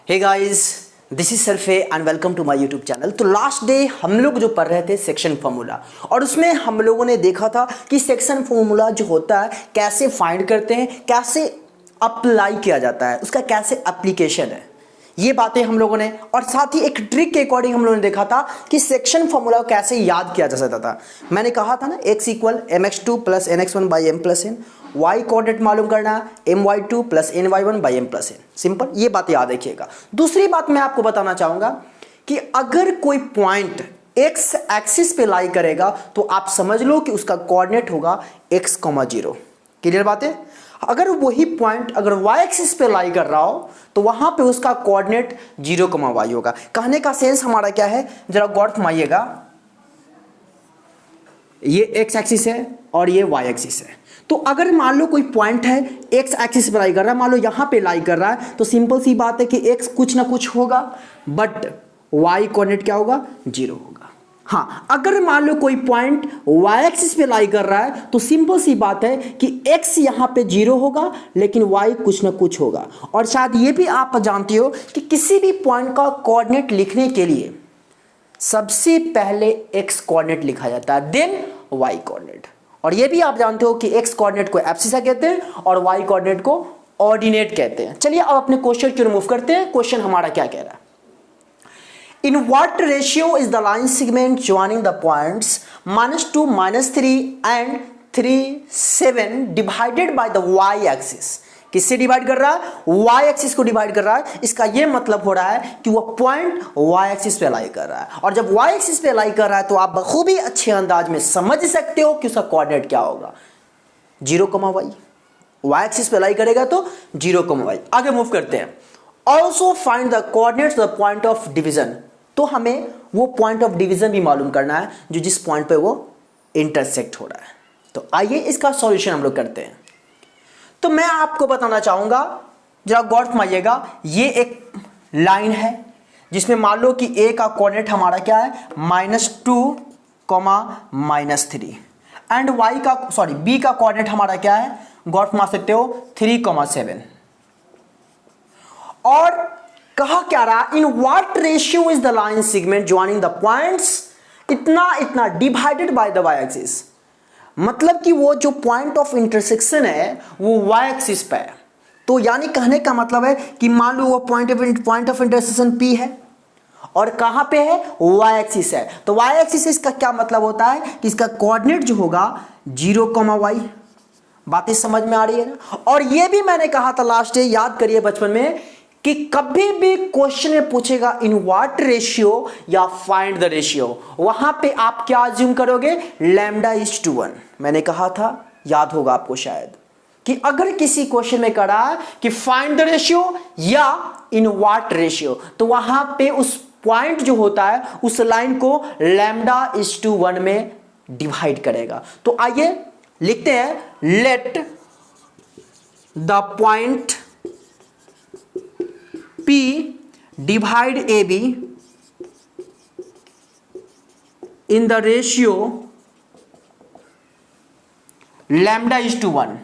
Hey guys, this is सरफे and welcome to my YouTube channel. तो last day हम लोग जो पढ़ रहे थे सेक्शन फार्मूला, और उसमें हम लोगों ने देखा था कि सेक्शन फार्मूला जो होता है कैसे फाइंड करते हैं, कैसे अप्लाई किया जाता है, उसका कैसे एप्लीकेशन है, ये बातें हम लोगों ने, और साथ ही एक ट्रिक के अकॉर्डिंग हम लोगों ने देखा था कि सेक्शन फार्मूला को कैसे याद किया जा सकता था। मैंने कहा था ना, x equal mx2 plus nx1 by m plus n, y coordinate मालूम करना है my2 plus ny1 by m plus n। Simple, ये बात याद रखिएगा। दूसरी बात मैं आपको बताना चाहूंगा कि अगर कोई पॉइंट x एक्सिस पे लाई करेगा तो आप समझ लो कि उसका कोऑर्डिनेट होगा x, 0। क्लियर बात है? अगर वही पॉइंट अगर y एक्सिस पे लाई कर रहा हो तो वहां पे उसका कोऑर्डिनेट 0, y होगा। कहने का सेंस हमारा क्या है, जरा गौर फरमाइएगा। ये x एक्सिस है और ये y एक्सिस है। तो अगर मान लो कोई पॉइंट है x एक्सिस पे लाई कर रहा है, मान लो यहां पे लाई कर रहा है, तो सिंपल सी बात है कि x कुछ ना कुछ होगा, बट y कोऑर्डिनेट क्या होगा, 0 होगा। हाँ, अगर मान लो कोई पॉइंट y एक्सिस पे लाई कर रहा है तो सिंपल सी बात है कि x यहां पे 0 होगा, लेकिन y कुछ ना कुछ होगा। और शायद ये भी आप जानते हो कि किसी भी पॉइंट का कोऑर्डिनेट लिखने के लिए सबसे पहले x कोऑर्डिनेट लिखा जाता है, देन y कोऑर्डिनेट। और ये भी आप जानते हो कि x कोऑर्डिनेट को एब्सिसा कहते हैं और y कोऑर्डिनेट को ऑर्डिनेट कहते हैं। चलिए अब अपने क्वेश्चन को रिमूव करते हैं। क्वेश्चन हमारा क्या कह रहा है, in what ratio is the line segment joining the points -2, -3 and 3, 7 divided by the y axis? किससे डिवाइड कर रहा है, y एक्सिस को डिवाइड कर रहा है। इसका यह मतलब हो रहा है कि वह पॉइंट y एक्सिस पे लाई कर रहा है, और जब y एक्सिस पे लाई कर रहा है तो आप बखूबी अच्छे अंदाज में समझ सकते हो कि उसका कोऑर्डिनेट क्या होगा, 0, y। y एक्सिस पे लाई करेगा तो 0, y। आगे मूव करते हैं। Also find the coordinates the point of division. तो हमें वो पॉइंट ऑफ डिवीजन भी मालूम करना है जो जिस पॉइंट पे वो इंटरसेक्ट हो रहा है। तो आइए इसका सॉल्यूशन हम लोग करते हैं। तो मैं आपको बताना चाहूंगा, जरा गौर फरमाइएगा। ये एक लाइन है जिसमें मान लो कि a का कोऑर्डिनेट हमारा क्या है, -2, -3 एंड b का कोऑर्डिनेट हमारा क्या है, गौर फरमा सकते हो, 3, 7। और कहा क्या रहा, in what ratio is the line segment joining the points इतना divided by the Y axis. मतलब कि वो जो पॉइंट ऑफ इंटरसेक्शन है वो वाई एक्सिस पे है। तो यानी कहने का मतलब है कि मान लो वो पॉइंट ऑफ इंटरसेक्शन P है और कहां पे है, वाई एक्सिस है। तो वाई एक्सिस इसका क्या मतलब होता है कि इसका कोऑर्डिनेट जो होगा 0, y। बातें समझ में आ रही है ना? और ये भी मैंने कहा था लास्ट डे, याद करिए बचपन में, कि कभी भी क्वेश्चन में पूछेगा इन व्हाट रेशियो या फाइंड द रेशियो, वहां पे आप क्या अज्यूम करोगे, λ/1। मैंने कहा था, याद होगा आपको शायद, कि अगर किसी क्वेश्चन में करा है कि फाइंड द रेशियो या इन व्हाट रेशियो, तो वहां पे उस पॉइंट जो होता है उस लाइन को λ/1 में डिवाइड करेगा। तो आइए लिखते हैं, let the point P divide AB in the ratio λ/1।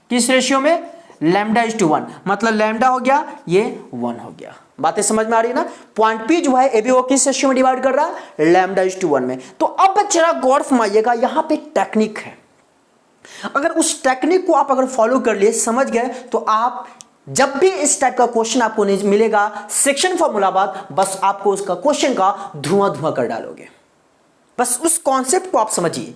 किस रेशियो में, λ/1। मतलब लैम्डा हो गया, ये 1 हो गया। बातें समझ में आ रही है ना? पॉइंट P जो है AB वो किस रेशियो में डिवाइड कर रहा है, λ/1 में। तो अब जरा गौर फरमाइएगा, यहां पे टेक्निक है। अगर उस टेक्निक को आप अगर फॉलो कर लिए, समझ गए, तो आप जब भी इस टाइप का क्वेश्चन आपको नहीं मिलेगा सेक्शन फार्मूला बाद, बस आपको उसका क्वेश्चन का धुआं कर डालोगे। बस उस कॉन्सेप्ट को आप समझिए।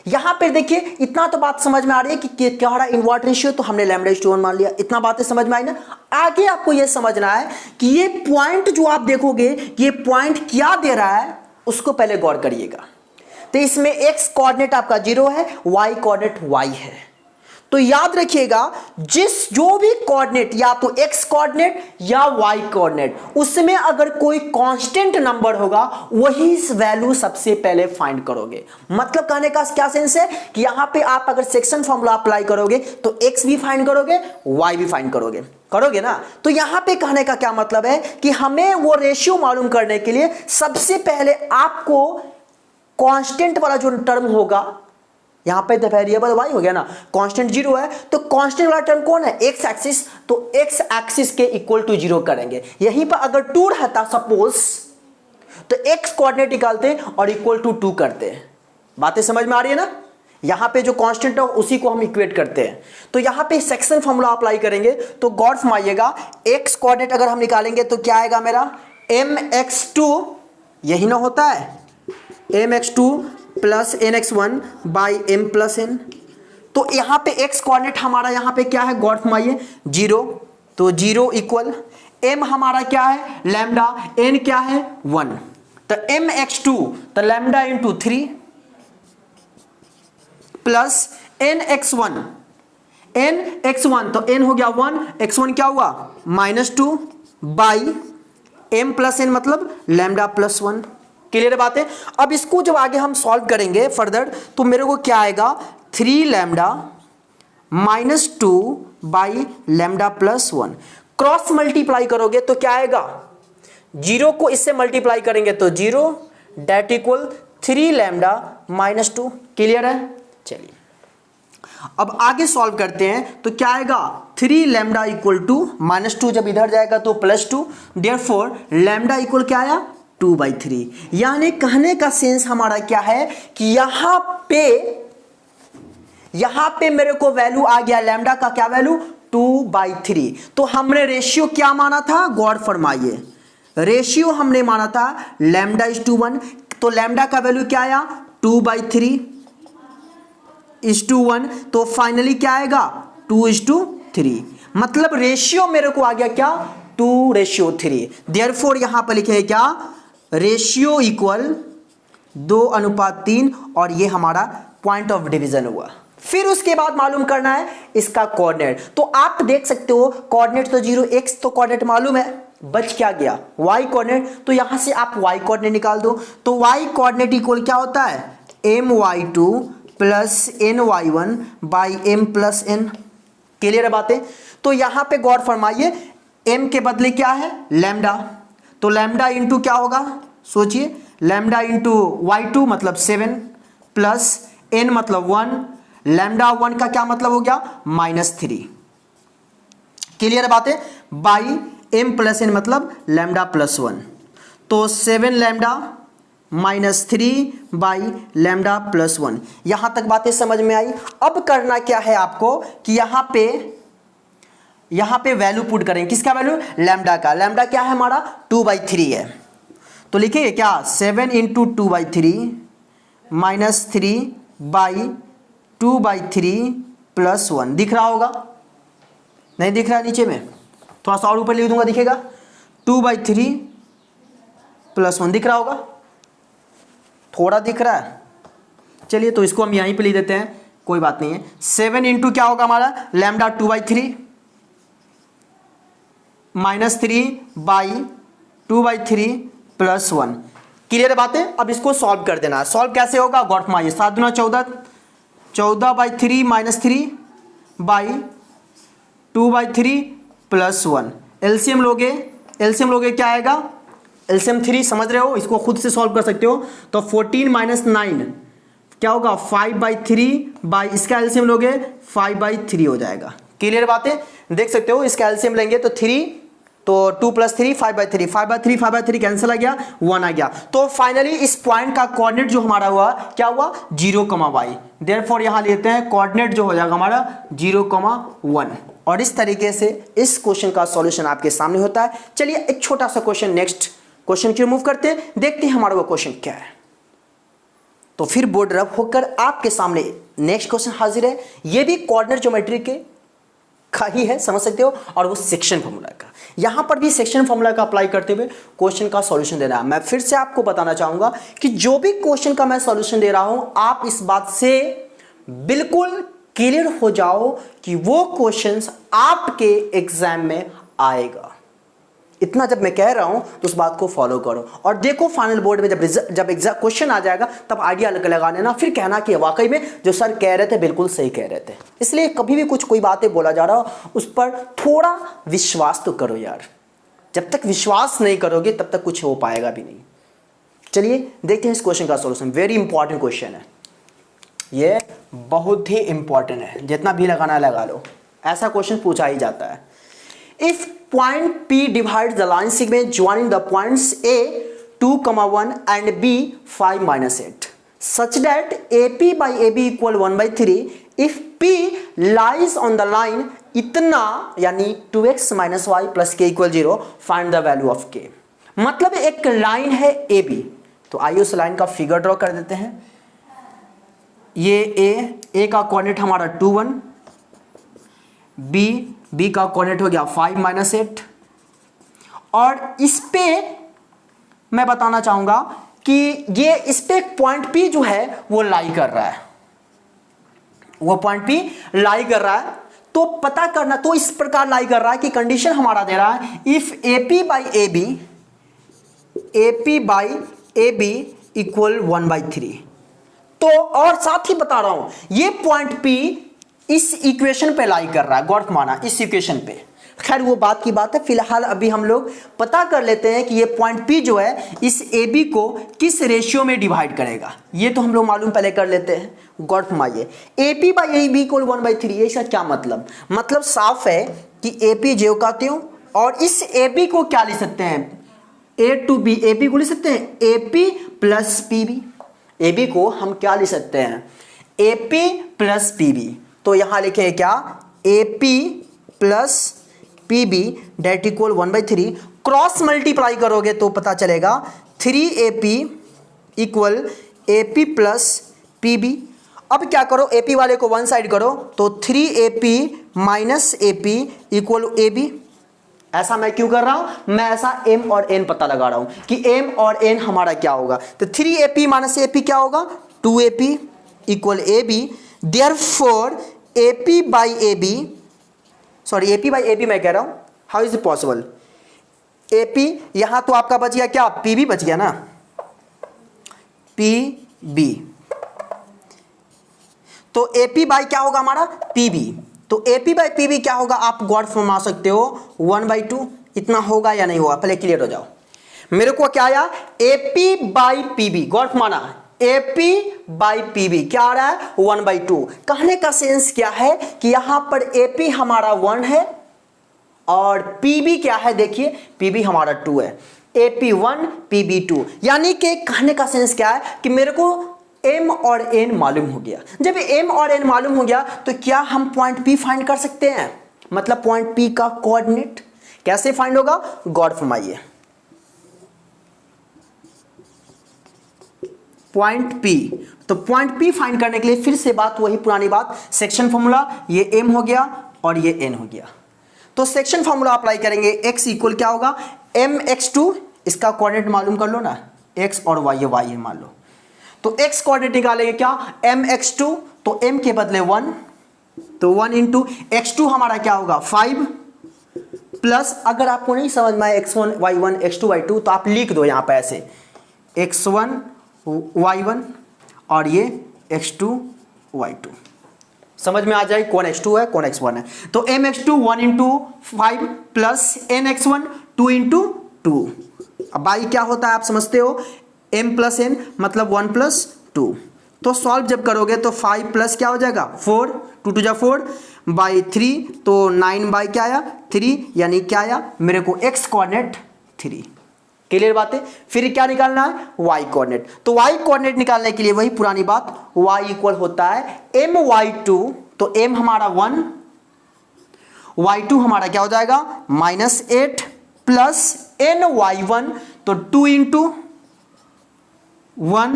यहां पे देखिए, इतना तो बात समझ में आ रही है कि क्या हो रहा है, इन व्हाट रेशियो, तो हमने λ/1 मान लिया। इतना बातें समझ में आई ना? आगे आपको यह समझना है कि ये पॉइंट जो आप देखोगे, ये पॉइंट क्या दे रहा है, उसको पहले गौर करिएगा। तो इसमें x कोऑर्डिनेट आपका 0 है, y कोऑर्डिनेट y है। तो याद रखिएगा, जो भी कोऑर्डिनेट, या तो x कोऑर्डिनेट या y कोऑर्डिनेट, उसमें अगर कोई कांस्टेंट नंबर होगा, वही वैल्यू सबसे पहले फाइंड करोगे। मतलब कहने का क्या सेंस है कि यहां पे आप अगर सेक्शन फॉर्मूला अप्लाई करोगे तो x भी फाइंड करोगे, y भी फाइंड करोगे ना? तो यहां पे कहने का क्या मतलब है कि हमें वो रेशियो मालूम करने के लिए सबसे पहले आपको कांस्टेंट वाला जो टर्म होगा यहाँ पे तो वेरिएबल y हो गया ना, कांस्टेंट 0 है, तो कांस्टेंट वाला टर्म कौन है, x एक्सिस, तो x एक्सिस के इक्वल टू 0 करेंगे। यहीं पर अगर 2 रहता सपोज, तो x कोऑर्डिनेट निकालते और इक्वल टू 2 करते। बातें समझ में आ रही है ना। यहां पे जो कांस्टेंट है उसी को हम इक्वेट करते हैं। तो यहां पे सेक्शन फॉर्मूला अप्लाई करेंगे तो गौर फरमाइएगा, x कोऑर्डिनेट अगर हम निकालेंगे तो क्या आएगा मेरा, mx2, यही ना होता है, mx2 plus nx1 by m plus n। तो यहां पे x कोऑर्डिनेट हमारा यहां पे क्या है, गौर फरमाइए 0, तो 0 इक्वल m हमारा क्या है लैम्डा, n क्या है 1, तो mx2 तो lambda into 3 plus nx1, nx1 तो n हो गया 1, x1 क्या हुआ -2 बाई m प्लस n मतलब लैम्डा प्लस 1। क्लियर बात है। अब इसको जब आगे हम सॉल्व करेंगे फर्दर तो मेरे को क्या आएगा, 3 lambda -2 by lambda plus 1। Cross multiply करोगे तो क्या आएगा, 0 को इससे मल्टीप्लाई करेंगे तो 0 डेट इक्वल 3 लैम्डा -2। क्लियर है। चलिए अब आगे सॉल्व करते हैं तो क्या आएगा, 3 लैम्डा इक्वल टू -2, जब इधर जाएगा तो +2, देयरफॉर लैम्डा इक्वल क्या आया 2/3। यानी कहने का सेंस हमारा क्या है कि यहां पे मेरे को वैल्यू आ गया लैम्डा का, क्या वैल्यू 2/3। तो हमने रेशियो क्या माना था, गौर फरमाइए, रेशियो हमने माना था लैम्डा इज टू 1, तो लैम्डा का वैल्यू क्या आया 2/3 इज टू 1, तो फाइनली क्या आएगा 2:3, मतलब रेशियो मेरे को आ गया क्या 2:3। देयरफॉर यहां पर लिखे क्या, रेशियो इक्वल 2:3, और ये हमारा पॉइंट ऑफ डिवीजन हुआ। फिर उसके बाद मालूम करना है इसका कोऑर्डिनेट। तो आप देख सकते हो कोऑर्डिनेट तो 0, x तो कोऑर्डिनेट मालूम है, बच क्या गया y कोऑर्डिनेट, तो यहां से आप y कोऑर्डिनेट निकाल दो। तो y कोऑर्डिनेट इक्वल क्या होता है, my2 plus ny1 by m plus n। Clear है बातें। तो यहां पे गौर फरमाइए, m के बदले क्या है लैम्डा, तो लैम्डा इंटू क्या होगा, सोचिए, लैम्डा इंटू y2 मतलब 7 प्लस n मतलब 1, लैम्डा 1 का क्या मतलब हो गया -3। क्लियर है बातें, बाई m प्लस n मतलब लैम्डा प्लस 1, तो 7 लैम्डा -3 बाई लैम्डा प्लस 1। यहां तक बातें समझ में आई। अब करना क्या है आपको कि यहां पे वैल्यू पुट करेंगे, किसका वैल्यू, लैम्डा का। लैम्डा क्या है हमारा 2/3 है, तो लिखिए क्या 7 इंटू 2/3 -3 बाई 2/3 प्लस 1। दिख रहा होगा, नहीं दिख रहा है, नीचे में थोड़ा सा और ऊपर लिख दूंगा, दिखेगा 2/3 प्लस 1, दिख रहा होगा, थोड़ा दिख रहा है। चलिए तो इसको हम यहीं पे लिख देते हैं, कोई बात नहीं है। 7 इंटू क्या होगा हमारा लैम्डा 2/3 -3 बाई 2/3 प्लस 1। क्लियर है बातें। अब इसको सॉल्व कर देना है। सॉल्व कैसे होगा, गौर फरमाइए, 7 दूना 14, 14/3 -3 बाई 2/3 प्लस 1। एलसीएम लोगे क्या आएगा, एलसीएम 3 समझ रहे हो, इसको खुद से सॉल्व कर सकते हो। तो 14 - 9 क्या होगा 5/3 बाई, इसका एलसीएम लोगे 5/3 हो जाएगा। क्लियर बातें, देख सकते हो, इसका एलसीएम लेंगे तो 3, तो 2 + 3 5/3, 5/3 कैंसिल आ गया, 1 आ गया। तो फाइनली इस पॉइंट का कोऑर्डिनेट जो हमारा हुआ क्या हुआ 0, देयरफॉर यहां लेते हैं कोऑर्डिनेट जो हो जाएगा हमारा 0, 1। और इस तरीके से इस क्वेश्चन का सॉल्यूशन आपके सामने होता है। चलिए एक छोटा सा क्वेश्चन नेक्स्ट क्वेश्चन की मूव करते हैं, देखते हैं हमारा वो क्वेश्चन क्या है। तो फिर बोर्ड रफ होकर आपके सामने नेक्स्ट क्वेश्चन हाजिर है। ये भी कोऑर्डिनेट ज्योमेट्री के का ही है, समझ सकते हो, और वो सेक्शन फॉर्मूला का। यहां पर भी सेक्शन फॉर्मूला का अप्लाई करते हुए क्वेश्चन का सॉल्यूशन देना है। मैं फिर से आपको बताना चाहूंगा कि जो भी क्वेश्चन का मैं सॉल्यूशन दे रहा हूं, आप इस बात से बिल्कुल क्लियर हो जाओ कि वो क्वेश्चंस आपके एग्जाम में आएगा। इतना जब मैं कह रहा हूं तो उस बात को फॉलो करो, और देखो फाइनल बोर्ड में जब एग्जाम क्वेश्चन आ जाएगा तब आइडिया लगा लेना, फिर कहना कि वाकई में जो सर कह रहे थे बिल्कुल सही कह रहे थे। इसलिए कभी भी कोई बातें बोला जा रहा हो उस पर थोड़ा विश्वास तो करो यार, जब तक विश्वास नहीं करोगे तब तक कुछ हो पाएगा भी नहीं। चलिए देखते हैं इस क्वेश्चन का सॉल्यूशन, वेरी इंपॉर्टेंट क्वेश्चन है। ये बहुत ही इंपॉर्टेंट है, जितना भी लगाना है लगा लो, ऐसा क्वेश्चन पूछा ही जाता है। If point P divide the line segment joining the points A 2,1 and B 5-8 such that AP by AB equal 1/3 if P lies on the line इतना यानी 2x minus y plus k equal 0 find the value of k। मतलब एक line है AB, तो आइए उस line का figure draw कर देते हैं। ये A का कोऑर्डिनेट हमारा 2 1, B का कोऑर्डिनेट हो गया 5-8, और इस पे मैं बताना चाहूंगा कि ये इस पे एक पॉइंट P जो है वो लाई कर रहा है, वो पॉइंट P लाई कर रहा है। तो पता करना, तो इस प्रकार लाई कर रहा है कि कंडीशन हमारा दे रहा है if AP by AB equal 1/3। तो और साथ ही बता रहा हूं ये पॉइंट P इस इक्वेशन पे लाई कर रहा है, गौर माना इस इक्वेशन पे। खैर वो बात की बात है, फिलहाल अभी हम लोग पता कर लेते हैं कि ये पॉइंट P जो है इस AB को किस रेशियो में डिवाइड करेगा, ये तो हम लोग मालूम पहले कर लेते हैं। गौर फरमाइए AP by AB इक्वल 1/3, ये इसका क्या मतलब साफ है कि AP जो कहते हो, और इस AB को क्या लिख सकते हैं, A to B, AB को लिख सकते हैं AP प्लस PB। AB को हम क्या लिख सकते हैं, AP प्लस PB। तो यहां लिखे क्या, AP plus PB that equal 1/3। Cross multiply करोगे तो पता चलेगा 3AP equal AP plus PB। अब क्या करो, AP वाले को वन साइड करो तो 3AP minus AP equal AB। ऐसा मैं क्यों कर रहा हूं, मैं ऐसा M और N पता लगा रहा हूं कि M और N हमारा क्या होगा। तो 3AP माइनस AP क्या होगा, 2AP equal AB। Therefore AP by AB, sorry AP by AB मैं कह रहा हूं, how is it possible. AP यहां तो आपका बच गया क्या, PB बच गया ना, PB। तो AP बाई क्या होगा हमारा, PB। तो AP बाई PB क्या होगा, आप गौर फरमा सकते हो 1/2। इतना होगा या नहीं होगा, पहले क्लियर हो जाओ। मेरे को क्या आया, AP बाई PB, गौर फरमाना, AP बाई PB क्या आ रहा है, 1/2। कहने का सेंस क्या है कि यहां पर AP हमारा 1 है और PB क्या है, देखिए PB हमारा 2 है, AP 1 PB 2। यानी कि कहने का सेंस क्या है कि मेरे को M और N मालूम हो गया। जब M और N मालूम हो गया तो क्या हम पॉइंट P फाइंड कर सकते हैं, मतलब पॉइंट P का कोऑर्डिनेट कैसे फाइंड होगा, गौर फरमाइए। पॉइंट P, तो पॉइंट P फाइंड करने के लिए फिर से बात वही पुरानी बात, सेक्शन फॉर्मूला, ये M हो गया और ये N हो गया। तो सेक्शन फॉर्मूला अप्लाई करेंगे, x इक्वल क्या होगा, mx2, इसका कोऑर्डिनेट मालूम कर लो ना, x और y है मान लो। तो x कोऑर्डिनेट निकालेंगे क्या, mx2, तो m के बदले 1, तो 1 इंटू x2 हमारा क्या होगा 5 प्लस, अगर आपको नहीं समझ में आए x1 y1 x2 y2 तो आप लिख दो यहाँ पे ऐसे x1 y1 और ये x2 y2, समझ में आ जाए कौन x2 है कौन x1 है। तो mx2 1 into 5 plus nx1 2 into 2। अब बाई क्या होता है आप समझते हो, m प्लस n मतलब 1 प्लस 2। तो सॉल्व जब करोगे तो 5 प्लस क्या हो जाएगा 4, 2 2 जा 4 बाई 3, तो 9 बाई क्या आया 3, यानी क्या आया मेरे को x कोऑर्डिनेट 3। क्लियर बात है। फिर क्या निकालना है, y कोऑर्डिनेट। तो y कोऑर्डिनेट निकालने के लिए वही पुरानी बात, y इक्वल होता है my2, तो m हमारा 1, y2 हमारा क्या हो जाएगा -8 प्लस ny1, तो 2 into 1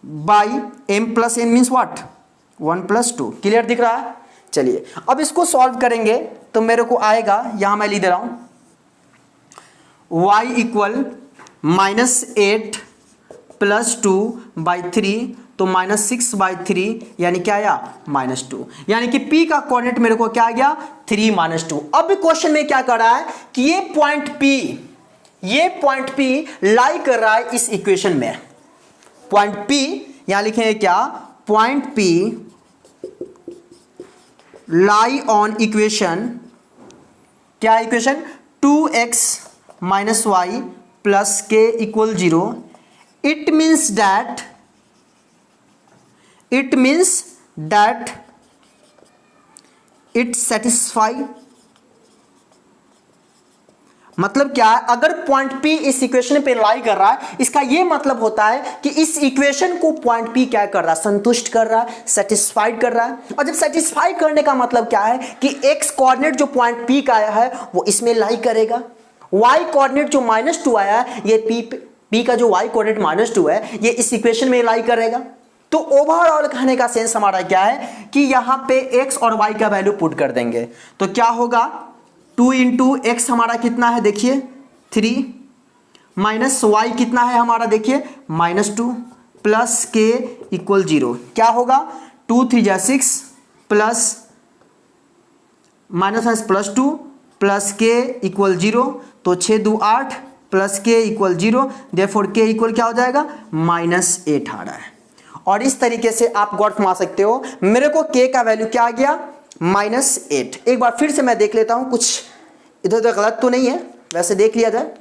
by m plus n means what 1 plus 2। Clear दिख रहा है। चलिए अब इसको सॉल्व करेंगे तो मेरे को आएगा, यहां मैं लिख दे रहा हूं y इक्वल -8 प्लस 2 बाई 3, तो -6 बाई 3, यानी क्या आया -2, यानी कि P का कोऑर्डिनेट मेरे को क्या आ गया 3 -2। अब क्वेश्चन में क्या कर रहा है कि ये पॉइंट P लाई कर रहा है इस इक्वेशन में। पॉइंट P यहां लिखेंगे क्या, point P lie on equation, क्या equation 2x minus y plus k equal 0, it means that it means that it satisfy, मतलब क्या है, अगर पॉइंट P इस इक्वेशन पे लाई कर रहा है, इसका यह मतलब होता है कि इस इक्वेशन को पॉइंट P क्या कर रहा है, संतुष्ट कर रहा है, सेटिस्फाइड कर रहा है। और जब सेटिस्फाई करने का मतलब क्या है कि x कोऑर्डिनेट जो पॉइंट P का आया है वो इसमें लाई करेगा, y कोऑर्डिनेट जो -2 आया है ये P का जो y कोऑर्डिनेट -2 है ये इस इक्वेशन में लाई करेगा। तो ओवरऑल कहने का सेंस हमारा क्या है कि यहां पे x और y का वैल्यू पुट कर देंगे तो क्या होगा, 2 इंटू एक्स हमारा कितना है देखिए 3 माइनस वाई कितना है हमारा देखिए -2 प्लस के इक्वल 0, क्या होगा 2 3 जा 6 प्लस -+2 प्लस के इक्वल 0, तो 6 2 8 प्लस के इक्वल 0, देयरफॉर के इक्वल क्या हो जाएगा -8 आ रहा है। और इस तरीके से आप गौर फरमा सकते हो, मेरे को के का वैल्यू क्या आ गया -8। एक बार फिर से मैं देख लेता हूं, कुछ इधर उधर गलत तो नहीं है, वैसे देख लिया जाए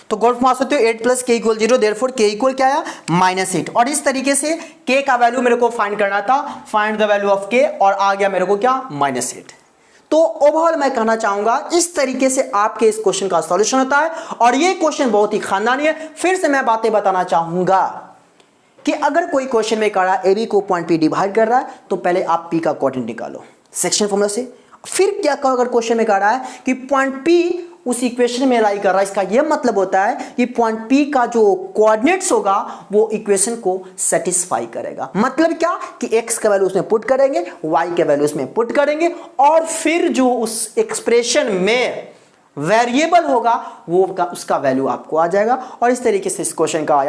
तो गौर फरमा सकते हो 8 प्लस के इक्वल 0, देयरफॉर के इक्वल क्या आया -8। और इस तरीके से के का वैल्यू मेरे को फाइंड करना था, फाइंड द वैल्यू ऑफ के, और आ गया मेरे को क्या -8। तो ओवरऑल मैं कहना चाहूंगा इस तरीके से आपके इस क्वेश्चन का सॉल्यूशन होता है, और ये क्वेश्चन बहुत ही खानदानी है। फिर से मैं बातें बताना चाहूंगा कि अगर कोई क्वेश्चन में कह रहा है AB को पॉइंट P डिवाइड कर रहा है तो पहले आप P का कोऑर्डिनेट निकालो सेक्शन फॉर्मूला से, फिर क्या कहो अगर क्वेश्चन में कह रहा है कि पॉइंट P उस इक्वेशन में लाई कर रहा है, इसका यह मतलब होता है कि पॉइंट P का जो कोऑर्डिनेट्स होगा वो इक्वेशन को सेटिस्फाई करेगा। मतलब क्या कि x का वैल्यू उसमें पुट करेंगे, y का वैल्यू उसमें पुट करेंगे, और फिर जो उस एक्सप्रेशन में वेरिएबल होगा वो उसका वैल्यू आपको आ जाएगा। और इस तरीके से इस क्वेश्चन का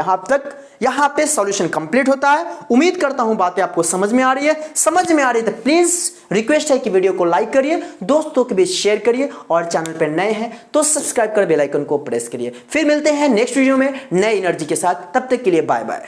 यहाँ पे सॉल्यूशन कंप्लीट होता है। उम्मीद करता हूं बातें आपको समझ में आ रही है। समझ में आ रही है तो प्लीज रिक्वेस्ट है कि वीडियो को लाइक करिए, दोस्तों के बीच शेयर करिए, और चैनल पर नए हैं तो सब्सक्राइब कर बेल आइकन को प्रेस करिए। फिर मिलते हैं नेक्स्ट वीडियो में नए एनर्जी के साथ, तब तक के लिए बाय बाय।